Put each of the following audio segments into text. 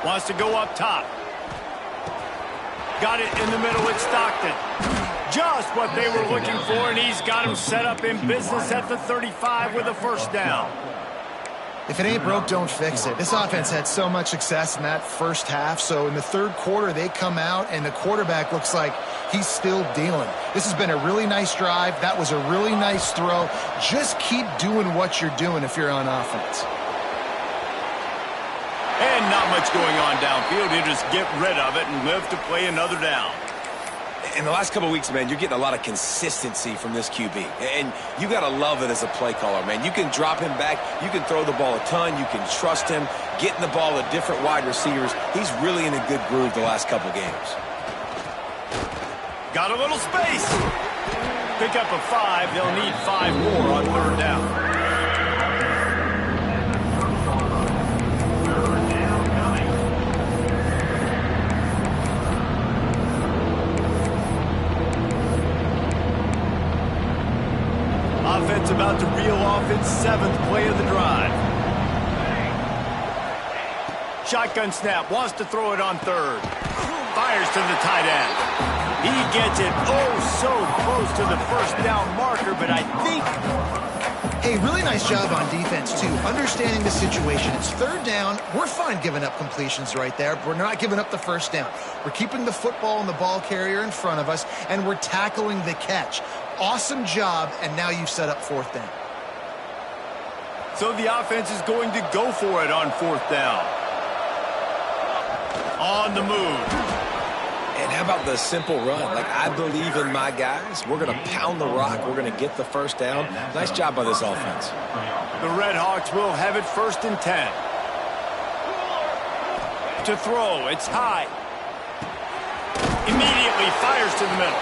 Wants to go up top. Got it in the middle with Stockton. Just what they were looking for, and he's got him set up in business at the 35 with a first down. If it ain't broke, don't fix it. This offense had so much success in that first half, so in the third quarter, they come out, and the quarterback looks like he's still dealing. This has been a really nice drive. That was a really nice throw. Just keep doing what you're doing if you're on offense. And not much going on downfield. You just get rid of it and live to play another down. In the last couple of weeks, man, you're getting a lot of consistency from this QB. And you got to love it as a play caller, man. You can drop him back. You can throw the ball a ton. You can trust him, getting the ball to different wide receivers. He's really in a good groove the last couple games. Got a little space. Pick up a 5. They'll need 5 more on third down. Offense about to reel off its 7th play of the drive. Shotgun snap, wants to throw it on third. Fires to the tight end. He gets it so close to the first down marker, but I think... Hey, really nice job on defense, too. Understanding the situation. It's third down. We're fine giving up completions right there, but we're not giving up the first down. We're keeping the football and the ball carrier in front of us, and we're tackling the catch. Awesome job, and now you've set up fourth down. So the offense is going to go for it on fourth down. On the move. And how about the simple run? Like, I believe in my guys. We're going to pound the rock. We're going to get the first down. Nice job by this offense. The Red Hawks will have it 1st and 10. To throw, it's high. Immediately fires to the middle.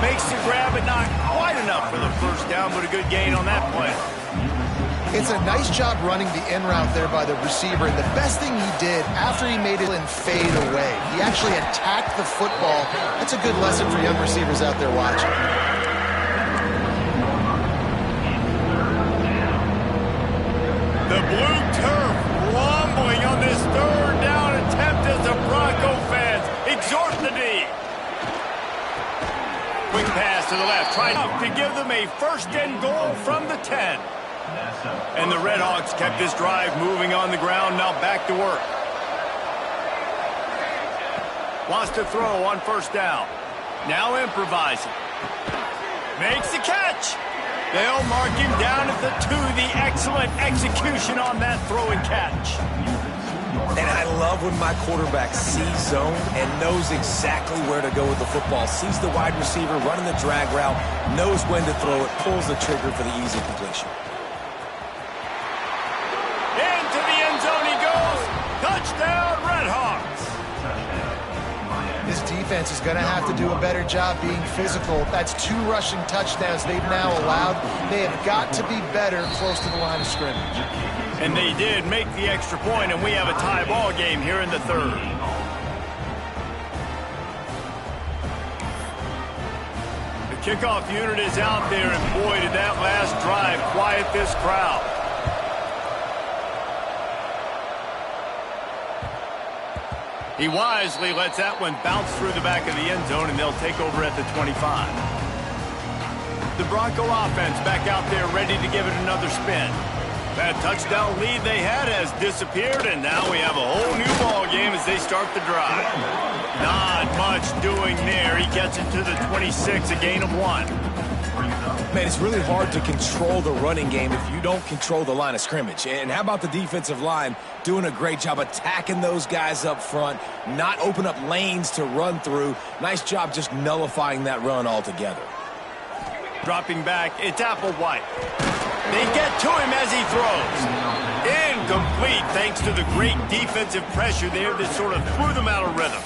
Makes the grab, but not quite enough for the first down, but a good gain on that play. It's a nice job running the in route there by the receiver, and the best thing he did after he made it and fade away, he actually attacked the football. That's a good lesson for young receivers out there watching. The blue turf rumbling on this third down attempt as the Bronco fans exhort the D. Quick pass to the left, trying to give them a 1st and goal from the 10. And the Red Hawks kept this drive moving on the ground, now back to work. Wants to throw on first down. Now improvising. Makes the catch. They'll mark him down at the 2. The excellent execution on that throw and catch. And I love when my quarterback sees zone and knows exactly where to go with the football. Sees the wide receiver running the drag route, knows when to throw it, pulls the trigger for the easy completion. Into the end zone he goes. Touchdown, Red Hawks. This defense is going to have to do a better job being physical. That's 2 rushing touchdowns they've now allowed. They have got to be better close to the line of scrimmage. And they did make the extra point, and we have a tie ball game here in the 3rd. The kickoff unit is out there, and boy, did that last drive quiet this crowd. He wisely lets that one bounce through the back of the end zone, and they'll take over at the 25. The Bronco offense back out there ready to give it another spin. That touchdown lead they had has disappeared, and now we have a whole new ball game as they start the drive. Not much doing there. He gets it to the 26, a gain of 1. Man, it's really hard to control the running game if you don't control the line of scrimmage. And how about the defensive line doing a great job attacking those guys up front, not open up lanes to run through. Nice job just nullifying that run altogether. Dropping back, it's Applewhite. They get to him as he throws. Incomplete thanks to the great defensive pressure there that sort of threw them out of rhythm.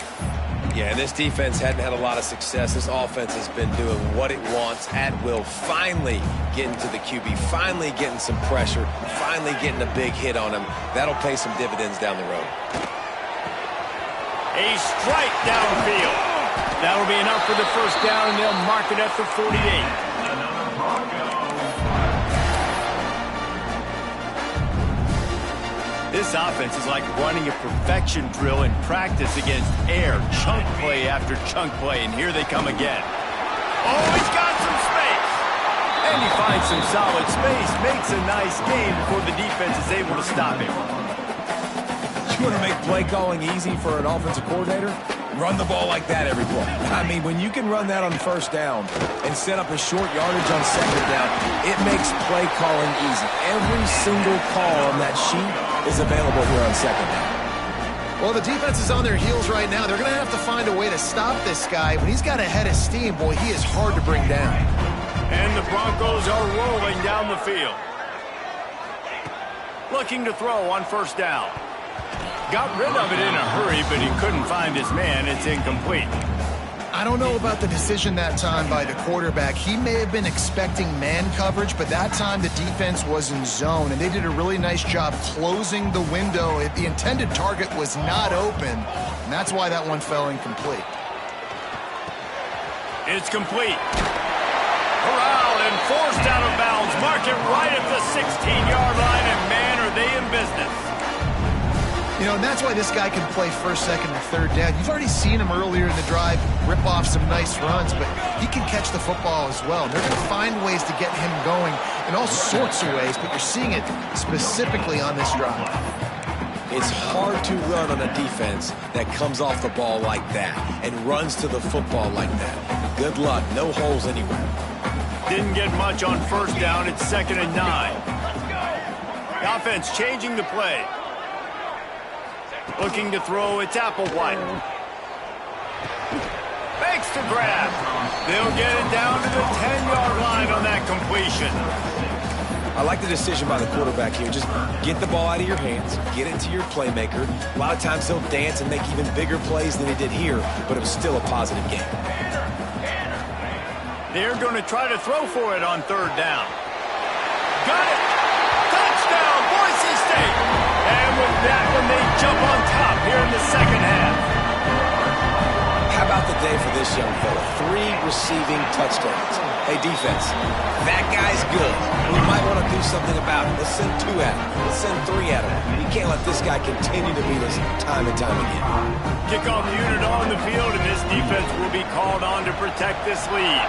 Yeah, this defense hadn't had a lot of success. This offense has been doing what it wants at will. Finally getting to the QB, finally getting some pressure, finally getting a big hit on him. That'll pay some dividends down the road. A strike downfield. That'll be enough for the first down, and they'll mark it at the 48. This offense is like running a perfection drill in practice against air, chunk play after chunk play, and here they come again. Oh, he's got some space! And he finds some solid space, makes a nice gain before the defense is able to stop him. You want to make play calling easy for an offensive coordinator? Run the ball like that every play. I mean, when you can run that on first down and set up a short yardage on second down, it makes play calling easy. Every single call on that sheet is available here on second down. Well, the defense is on their heels right now. They're going to have to find a way to stop this guy. When he's got a head of steam, boy, he is hard to bring down. And the Broncos are rolling down the field. Looking to throw on first down. Got rid of it in a hurry, but he couldn't find his man. It's incomplete. I don't know about the decision that time by the quarterback. He may have been expecting man coverage, but that time the defense was in zone, and they did a really nice job closing the window. The intended target was not open, and that's why that one fell incomplete. It's complete. Corralled and forced out of bounds. Mark it right at the 16-yard line, and man, are they in business. You know, and that's why this guy can play first, second, and third down. You've already seen him earlier in the drive rip off some nice runs, but he can catch the football as well. And they're going to find ways to get him going in all sorts of ways, but you're seeing it specifically on this drive. It's hard to run on a defense that comes off the ball like that and runs to the football like that. Good luck. No holes anywhere. Didn't get much on first down. It's 2nd and 9. The offense changing the play. Looking to throw, it's Applewhite. Makes the grab. They'll get it down to the 10-yard line on that completion. I like the decision by the quarterback here. Just get the ball out of your hands, get it to your playmaker. A lot of times he'll dance and make even bigger plays than he did here, but it was still a positive game. They're going to try to throw for it on third down. Got it! Touchdown, Boise State! And with that one, they jump on top here in the second half. How about the day for this young fella? 3 receiving touchdowns. Hey, defense, that guy's good. We might want to do something about it. Let's send 2 at him. Let's send 3 at him. We can't let this guy continue to beat us time and time again. Kickoff unit on the field, and this defense will be called on to protect this lead.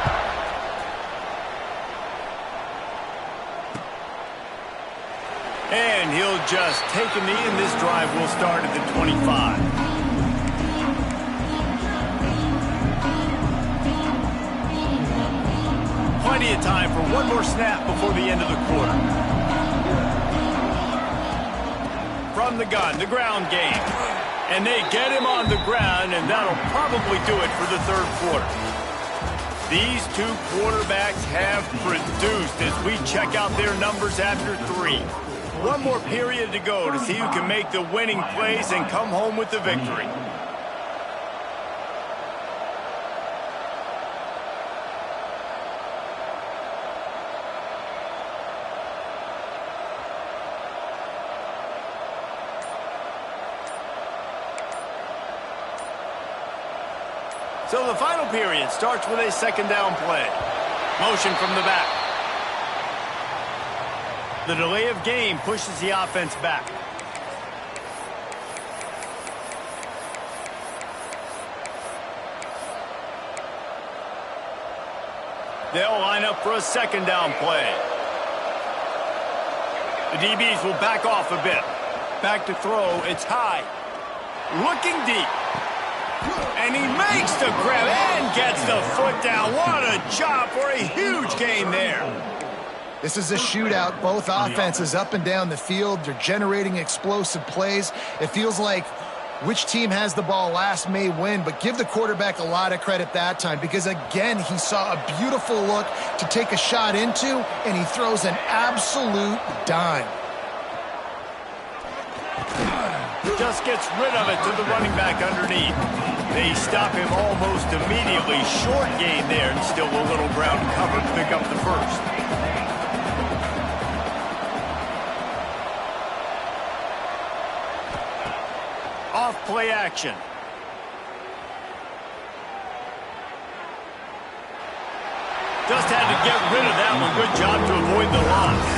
And he'll just take a knee, and this drive will start at the 25. Plenty of time for one more snap before the end of the quarter. From the gun, the ground game. And they get him on the ground, and that'll probably do it for the third quarter. These 2 quarterbacks have produced as we check out their numbers after 3. One more period to go to see who can make the winning plays and come home with the victory. So the final period starts with a 2nd down play. Motion from the back. The delay of game pushes the offense back. They'll line up for a 2nd down play. The DBs will back off a bit. Back to throw, it's high. Looking deep. And he makes the grab and gets the foot down. What a job for a huge gain there. This is a shootout. Both offenses up and down the field. They're generating explosive plays. It feels like which team has the ball last may win, but give the quarterback a lot of credit that time because, again, he saw a beautiful look to take a shot into, and he throws an absolute dime. Just gets rid of it to the running back underneath. They stop him almost immediately. Short gain there, and still a little ground cover to pick up the first. Off play action. Just had to get rid of that one. Good job to avoid the loss.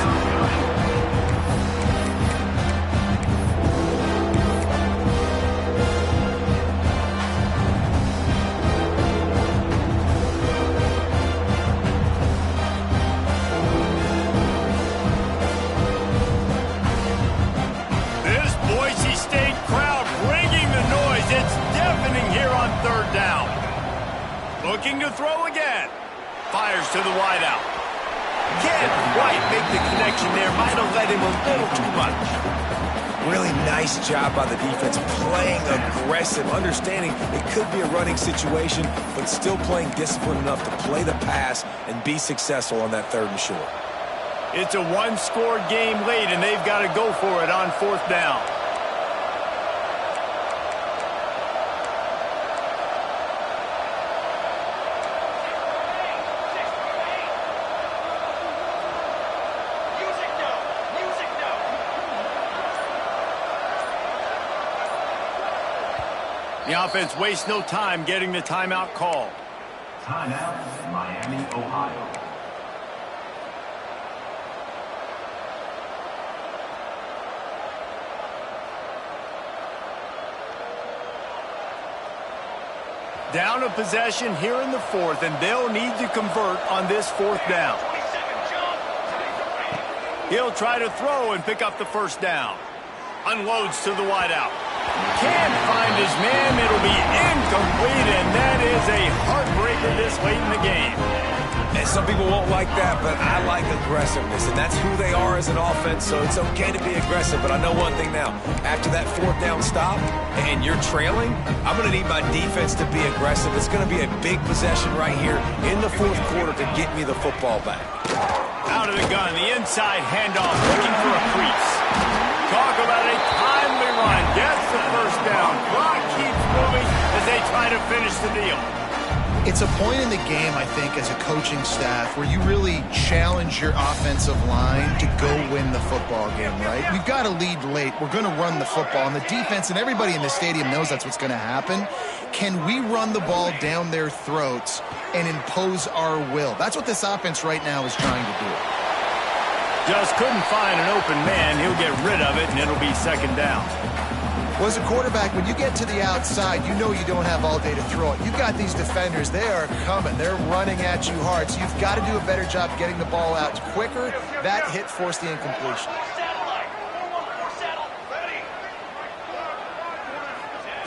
Looking to throw again. Fires to the wideout. Can't quite make the connection there. Might have led him a little too much. Really nice job by the defense, playing aggressive, understanding it could be a running situation, but still playing disciplined enough to play the pass and be successful on that 3rd and short. It's a one-score game late, and they've got to go for it on 4th down. The offense wastes no time getting the timeout call. Timeout, Miami, Ohio. Down a possession here in the 4th, and they'll need to convert on this 4th down. He'll try to throw and pick up the 1st down. Unloads to the wideout. Can't find his man. It'll be incomplete, and that is a heartbreaker this late in the game. And some people won't like that, but I like aggressiveness, and that's who they are as an offense, so it's okay to be aggressive. But I know one thing now. After that 4th down stop and you're trailing, I'm going to need my defense to be aggressive. It's going to be a big possession right here in the 4th quarter to get me the football back. Out of the gun, the inside handoff, looking for a crease. Talk about a timely run. Gets the 1st down. Clock keeps moving as they try to finish the deal. It's a point in the game, I think, as a coaching staff where you really challenge your offensive line to go win the football game, right? We've got to lead late. We're going to run the football. And the defense and everybody in the stadium knows that's what's going to happen. Can we run the ball down their throats and impose our will? That's what this offense right now is trying to do. Just couldn't find an open man. He'll get rid of it, and it'll be 2nd down. Well, as a quarterback, when you get to the outside, you know you don't have all day to throw it. You've got these defenders. They are coming. They're running at you hard. So you've got to do a better job getting the ball out quicker. That hit forced the incompletion.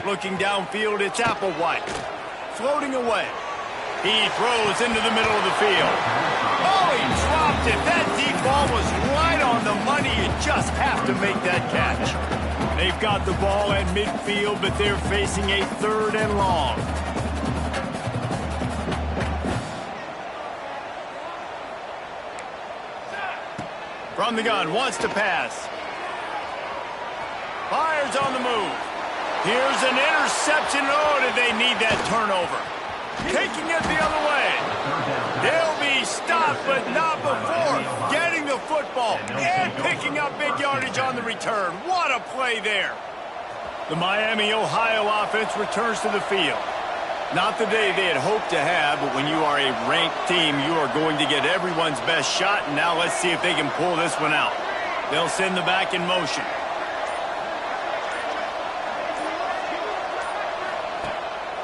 Looking downfield, it's Applewhite. Floating away. He throws into the middle of the field. Oh, he dropped it. That deep ball was right on the money. You just have to make that catch. They've got the ball at midfield, but they're facing a 3rd and long. From the gun, wants to pass. Fires on the move. Here's an interception. Oh, did they need that turnover? Taking it the other way. They'll be stopped, but not before getting the football and picking up big yardage on the return. What a play there. The Miami, Ohio offense returns to the field. Not the day they had hoped to have, but when you are a ranked team, you are going to get everyone's best shot, and now let's see if they can pull this one out. They'll send the back in motion.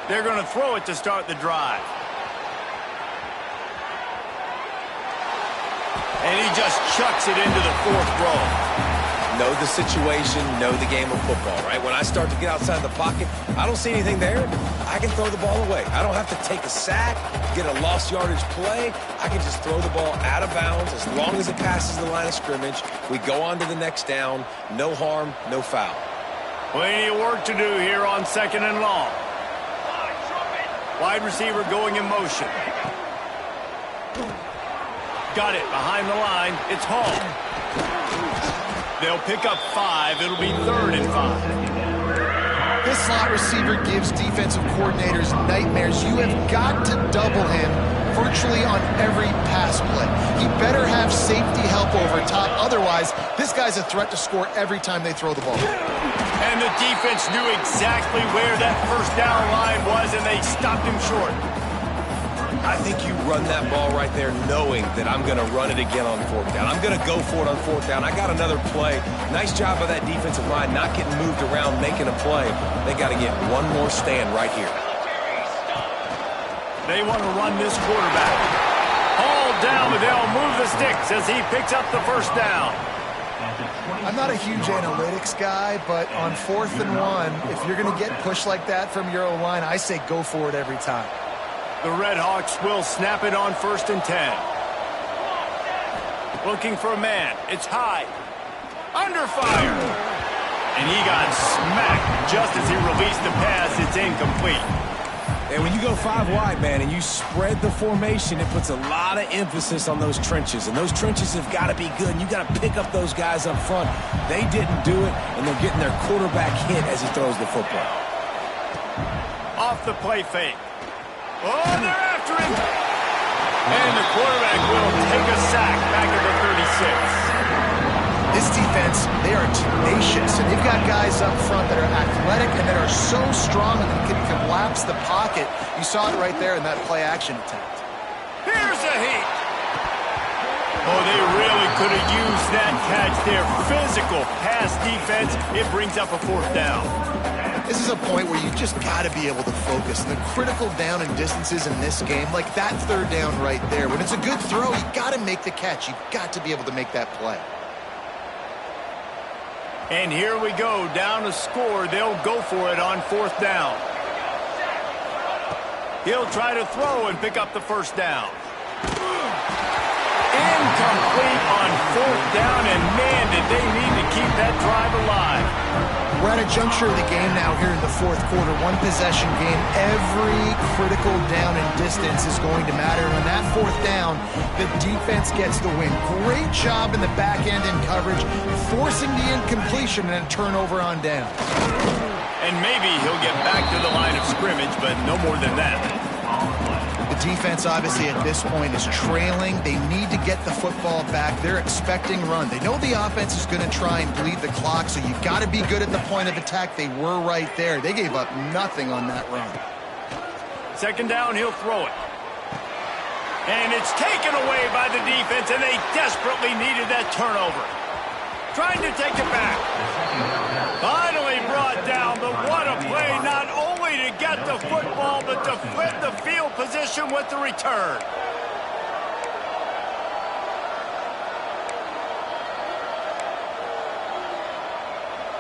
They're going to throw it to start the drive. And he just chucks it into the 4th row. Know the situation, know the game of football, right? When I start to get outside the pocket, I don't see anything there. I can throw the ball away. I don't have to take a sack, get a lost yardage play. I can just throw the ball out of bounds as long as it passes the line of scrimmage. We go on to the next down. No harm, no foul. Plenty of work to do here on 2nd and long. Wide receiver going in motion. Got it behind the line. It's Hall. They'll pick up 5. It'll be 3rd and 5. This slot receiver gives defensive coordinators nightmares. You have got to double him virtually on every pass play. He better have safety help over top. Otherwise, this guy's a threat to score every time they throw the ball. And the defense knew exactly where that 1st down line was, and they stopped him short. I think you run that ball right there knowing that I'm going to run it again on 4th down. I'm going to go for it on 4th down. I got another play. Nice job by that defensive line not getting moved around, making a play. They got to get one more stand right here. They want to run this quarterback. All down, but they'll move the sticks as he picks up the 1st down. I'm not a huge analytics guy, but on 4th and 1, if you're going to get pushed like that from your O-line, I say go for it every time. The Red Hawks will snap it on 1st and 10. Looking for a man. It's high. Under fire. And he got smacked just as he released the pass. It's incomplete. And when you go 5 wide, man, and you spread the formation, it puts a lot of emphasis on those trenches. And those trenches have got to be good. And you got to pick up those guys up front. They didn't do it, and they're getting their quarterback hit as he throws the football. Off the play fake. Oh, they're after him. And the quarterback will take a sack back at the 36. This defense, they are tenacious, and they've got guys up front that are athletic and that are so strong and can collapse the pocket. You saw it right there in that play-action attempt. Here's a heat. Oh, they really could have used that catch there. Physical pass defense. It brings up a 4th down. This is a point where you just got to be able to focus. The critical down and distances in this game, like that 3rd down right there. When it's a good throw, you got to make the catch. You've got to be able to make that play. And here we go, down to score. They'll go for it on 4th down. He'll try to throw and pick up the 1st down. Incomplete on 4th down, and man, did they need to keep that drive alive. We're at a juncture of the game now here in the 4th quarter. 1-possession game. Every critical down and distance is going to matter. And on that 4th down, the defense gets the win. Great job in the back end in coverage, forcing the incompletion and a turnover on down. And maybe he'll get back to the line of scrimmage, but no more than that. The defense, obviously, at this point is trailing. They need to get the football back. They're expecting run. They know the offense is going to try and bleed the clock, so you've got to be good at the point of attack. They were right there. They gave up nothing on that run. 2nd down, he'll throw it. And it's taken away by the defense, and they desperately needed that turnover. Trying to take it back. Finally brought down, but what a play, not only to get the football, but to flip the field position with the return.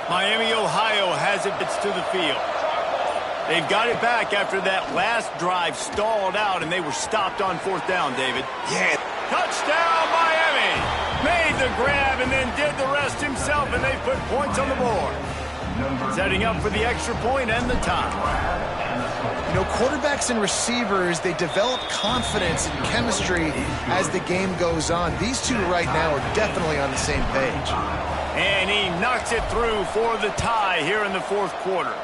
Miami, Ohio has it to the field. They've got it back after that last drive stalled out, and they were stopped on 4th down, David. Yeah. Touchdown, Miami! Made the grab and then did the rest himself, and they put points on the board. Setting up for the extra point and the tie. You know, quarterbacks and receivers, they develop confidence and chemistry as the game goes on. These two right now are definitely on the same page. And he knocks it through for the tie here in the 4th quarter.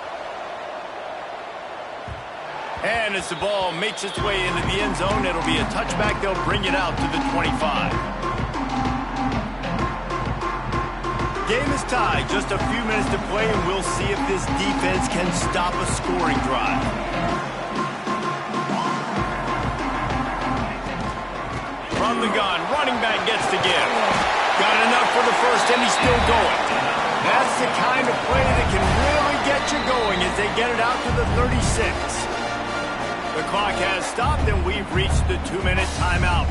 And as the ball makes its way into the end zone, it'll be a touchback. They'll bring it out to the 25. Game is tied. Just a few minutes to play, and we'll see if this defense can stop a scoring drive. From the gun, running back gets to give. Got enough for the 1st, and he's still going. That's the kind of play that can really get you going as they get it out to the 36. The clock has stopped, and we've reached the 2-minute timeout.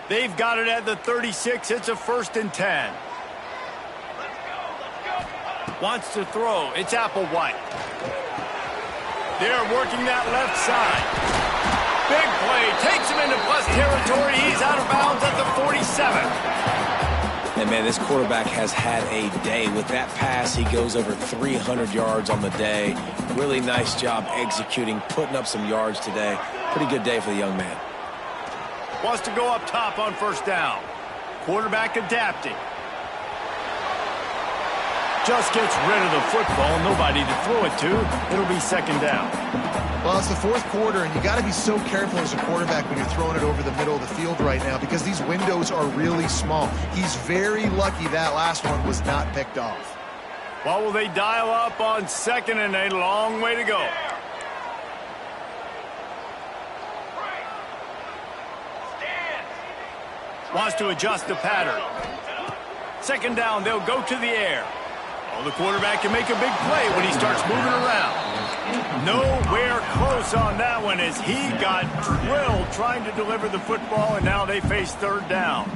They've got it at the 36. It's a 1st and 10. Wants to throw. It's Applewhite. They're working that left side. Big play. Takes him into plus territory. He's out of bounds at the 47. And, man, this quarterback has had a day. With that pass, he goes over 300 yards on the day. Really nice job executing, putting up some yards today. Pretty good day for the young man. Wants to go up top on 1st down. Quarterback adapting. Just gets rid of the football. Nobody to throw it to. It'll be 2nd down. Well, it's the 4th quarter, and you got to be so careful as a quarterback when you're throwing it over the middle of the field right now because these windows are really small. He's very lucky that last one was not picked off. Well, will they dial up on 2nd and a long way to go? Wants to adjust the pattern. 2nd down, they'll go to the air. Oh, the quarterback can make a big play when he starts moving around. Nowhere close on that one as he got drilled trying to deliver the football, and now they face 3rd down.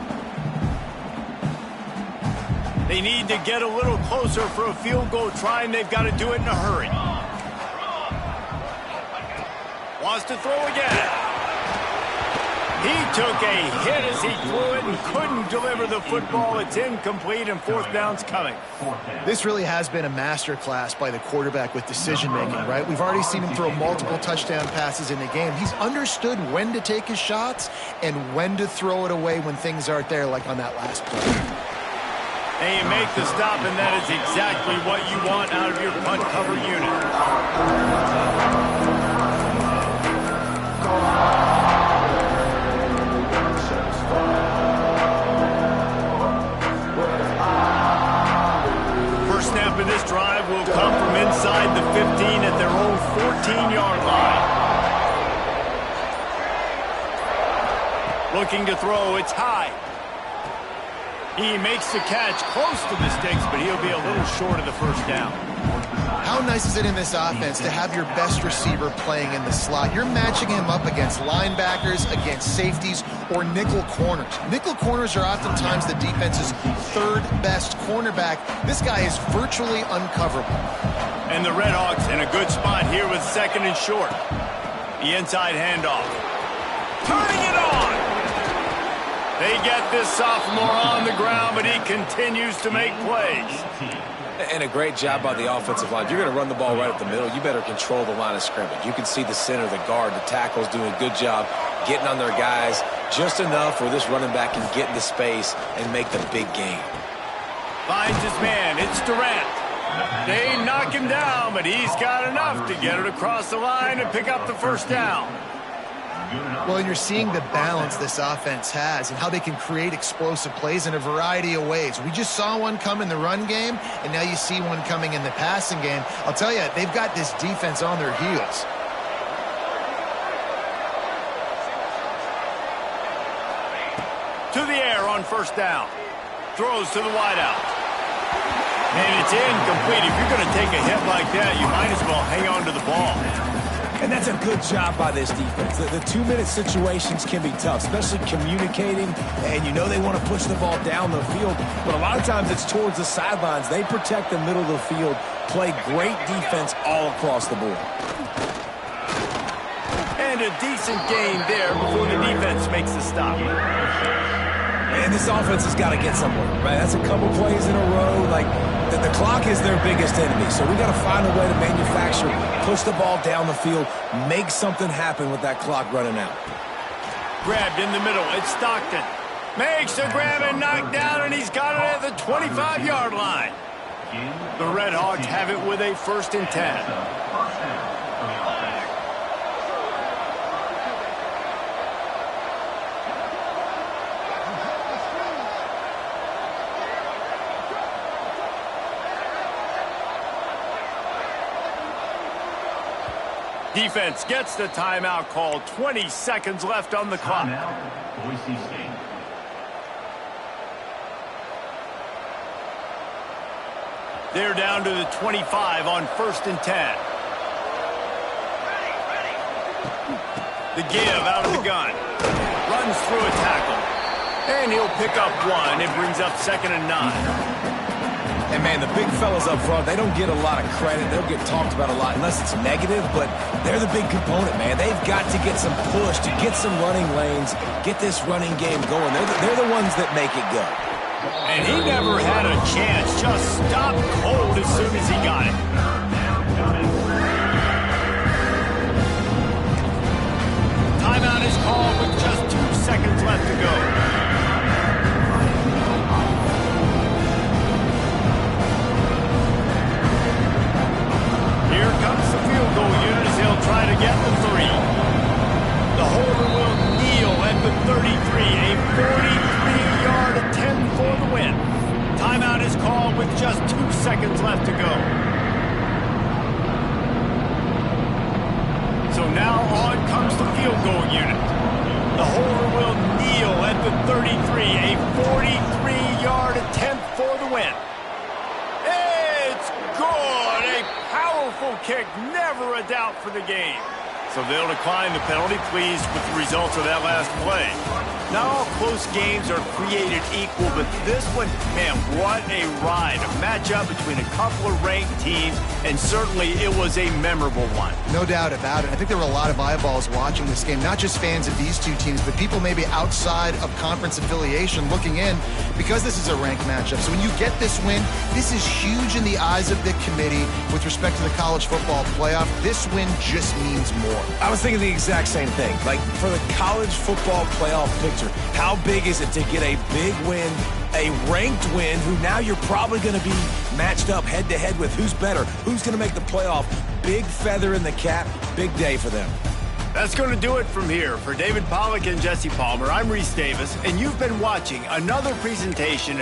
They need to get a little closer for a field goal try, and they've got to do it in a hurry. Wants to throw again. He took a hit as he threw it and couldn't deliver the football. It's incomplete, and fourth down's coming. This really has been a masterclass by the quarterback with decision-making, right? We've already seen him throw multiple touchdown passes in the game. He's understood when to take his shots and when to throw it away when things aren't there, like on that last play. And you make the stop, and that is exactly what you want out of your punt cover unit. Snap of this drive will come from inside the 15 at their own 14-yard line. Looking to throw, it's high. He makes the catch close to the sticks, but he'll be a little short of the first down. How nice is it in this offense to have your best receiver playing in the slot? You're matching him up against linebackers, against safeties, or nickel corners. Nickel corners are oftentimes the defense's third best cornerback. This guy is virtually uncoverable. And the Redhawks in a good spot here with second and short. The inside handoff. Turning it on! They get this sophomore on the ground, but he continues to make plays. And a great job by the offensive line. If you're going to run the ball right up the middle, you better control the line of scrimmage. You can see the center, the guard, the tackles doing a good job getting on their guys just enough where this running back can get into space and make the big game. Finds his man. It's Durant. They knock him down, but he's got enough to get it across the line and pick up the first down. Well, and you're seeing the balance this offense has and how they can create explosive plays in a variety of ways. We just saw one come in the run game, and now you see one coming in the passing game. I'll tell you, they've got this defense on their heels. To the air on first down. Throws to the wideout. And it's incomplete. If you're going to take a hit like that, you might as well hang on to the ball. And that's a good job by this defense. The 2-minute situations can be tough, especially communicating, and you know they want to push the ball down the field, but a lot of times it's towards the sidelines. They protect the middle of the field, play great defense all across the board. And a decent gain there before the defense makes the stop. And this offense has got to get somewhere, right? That's a couple plays in a row. Like, the clock is their biggest enemy, so we got to find a way to manufacture, push the ball down the field, make something happen with that clock running out. Grabbed in the middle. It's Stockton. Makes the grab and knocked down, and he's got it at the 25-yard line. The Redhawks have it with a 1st and 10. Defense gets the timeout called. 20 seconds left on the clock. Timeout, Boise State. They're down to the 25 on 1st and 10. The give out of the gun. Runs through a tackle. And he'll pick up one. It brings up 2nd and 9. And, man, the big fellas up front, they don't get a lot of credit. They don't get talked about a lot unless it's negative, but they're the big component, man. They've got to get some push, to get some running lanes, get this running game going. They're the ones that make it go. And he never had a chance. Just stopped cold as soon as he got it. Timeout is called with just 2 seconds left to go. Here comes the field goal unit as he'll try to get the 3. The holder will kneel at the 33. A 43-yard attempt for the win. Timeout is called with just 2 seconds left to go. So now on comes the field goal unit. The holder will kneel at the 33. A 43-yard attempt for the win. It's good. A powerful kick. Never a doubt for the game. So they'll decline the penalty, pleased with the results of that last play. Not all close games are created equal, but this one, man, what a ride. A matchup between a couple of ranked teams, and certainly it was a memorable one. No doubt about it. I think there were a lot of eyeballs watching this game, not just fans of these two teams, but people maybe outside of conference affiliation looking in because this is a ranked matchup. So when you get this win, this is huge in the eyes of the committee with respect to the college football playoff. This win just means more. I was thinking the exact same thing. Like, for the college football playoff picture, how big is it to get a big win, a ranked win, who now you're probably going to be matched up head-to-head with who's better, who's going to make the playoff. Big feather in the cap, big day for them. That's going to do it from here. For David Pollack and Jesse Palmer, I'm Reese Davis, and you've been watching another presentation.